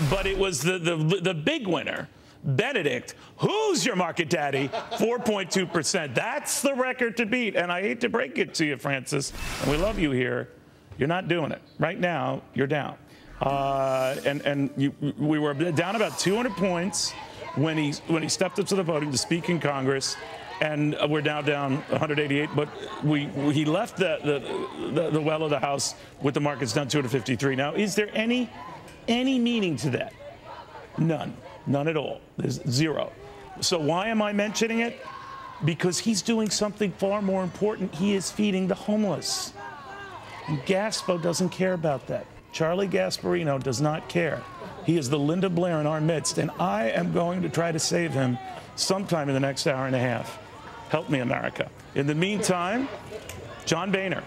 But it was the big winner, Benedict. Who's your market daddy? 4.2%. That's the record to beat. And I hate to break it to you, Francis, and we love you here. You're not doing it. Right now, you're down. We were down about 200 points when he stepped up to the podium to speak in Congress, and we're now down 188. But he left the well of the House with the markets down 253. Now, is there any meaning to that? None. None at all. There's zero. So why am I mentioning it? Because he's doing something far more important. He is feeding the homeless. And Gaspo doesn't care about that. Charlie Gasparino does not care. He is the Linda Blair in our midst, and I am going to try to save him sometime in the next hour and a half. Help me, America. In the meantime, John Boehner.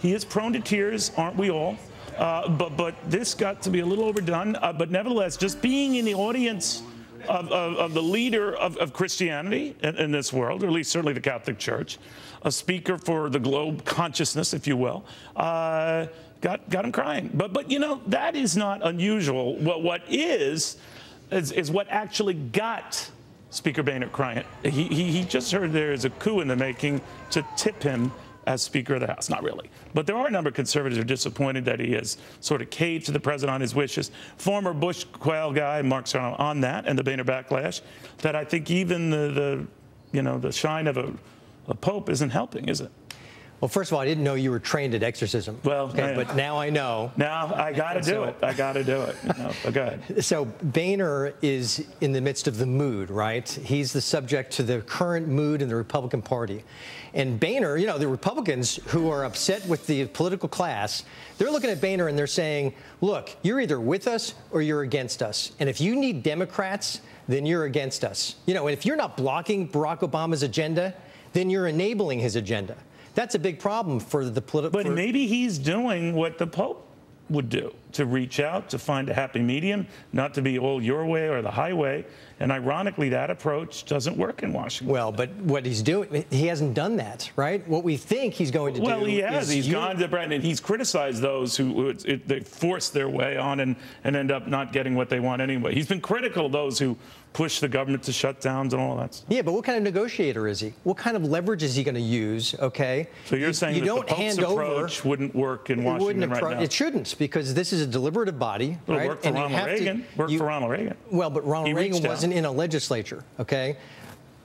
He is prone to tears, aren't we all? But this got to be a little overdone. But nevertheless, just being in the audience of the leader of Christianity in this world, or at least certainly the Catholic Church, a speaker for the globe consciousness, if you will, got him crying. But you know, that is not unusual. What is what actually got Speaker Boehner crying. He just heard there is a coup in the making to tip him as Speaker of the House. Not really. But there are a number of conservatives who are disappointed that he has sort of caved to the president on his wishes. Former Bush quail guy, Mark Sarno, on that and the Boehner backlash, that I think even the shine of a pope isn't helping, is it? Well, first of all, I didn't know you were trained at exorcism. Well, okay, but now I know. Now I got to do it. I got to do it. No, go ahead. So Boehner is in the midst of the mood, right? He's the subject to the current mood in the Republican Party. And Boehner, you know, the Republicans who are upset with the political class, they're looking at Boehner and they're saying, look, you're either with us or you're against us. And if you need Democrats, then you're against us. You know, and if you're not blocking Barack Obama's agenda, then you're enabling his agenda. That's a big problem for the political. But maybe he's doing what the Pope would do, to reach out, to find a happy medium, not to be all your way or the highway. And ironically, that approach doesn't work in Washington. Well, but what he's doing, he hasn't done that, right? What we think he's going to do. Well, he has. He's gone to Brandon, and he's criticized those who they force their way on and end up not getting what they want anyway. He's been critical of those who push the government to shutdowns and all that stuff. Yeah, but what kind of negotiator is he? What kind of leverage is he going to use? Okay. So you're saying that the Pope's approach wouldn't work in Washington right now? It shouldn't, because this is a deliberative body, right? It worked for Ronald Reagan. Worked for Ronald Reagan. Well, but Ronald Reagan wasn't in a legislature, okay?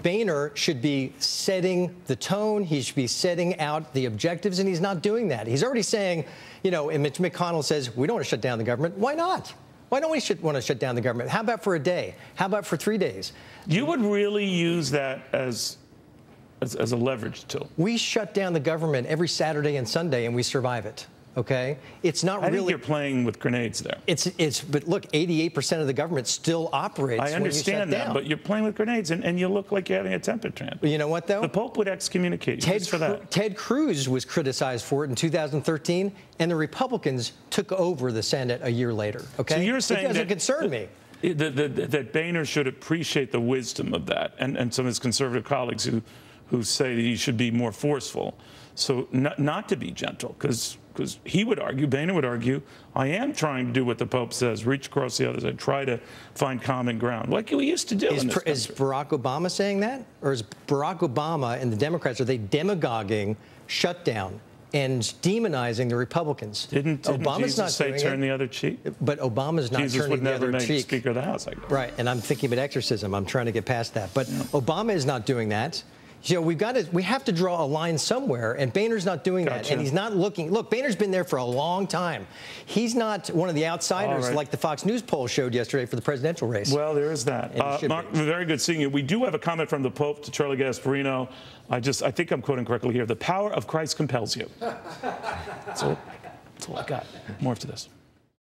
Boehner should be setting the tone. He should be setting out the objectives, and he's not doing that. He's already saying, you know, and Mitch McConnell says, we don't want to shut down the government. Why not? Why don't we want to shut down the government? How about for a day? How about for 3 days? You would really use that as a leverage tool. We shut down the government every Saturday and Sunday, and we survive it. Okay, it's not really. I think you're playing with grenades there. But look, 88% of the government still operates. I understand that, but you're playing with grenades, and you look like you're having a temper tantrum. You know what, though? The Pope would excommunicate you just for that. Ted Cruz was criticized for it in 2013, and the Republicans took over the Senate a year later. Okay, so you're saying it doesn't concern me. That Boehner should appreciate the wisdom of that, and some of his conservative colleagues who say that he should be more forceful. So not to be gentle, because he would argue, Boehner would argue, I am trying to do what the Pope says, reach across the other side, try to find common ground, like we used to do in this country. Is Barack Obama saying that? Or is Barack Obama and the Democrats, are they demagoguing shutdown and demonizing the Republicans? Didn't Jesus not say turn the other cheek? But Obama's not turning the other cheek. Jesus would never make Speaker of the House, I guess. Right, and I'm thinking about exorcism. I'm trying to get past that. But Obama is not doing that. You know, we have to draw a line somewhere, and Boehner's not doing that, and he's not looking. Look, Boehner's been there for a long time. He's not one of the outsiders like the Fox News poll showed yesterday for the presidential race. Well, there is that. Mark, very good seeing you. We do have a comment from the Pope to Charlie Gasparino. I think I'm quoting correctly here. The power of Christ compels you. That's all I got. More after this.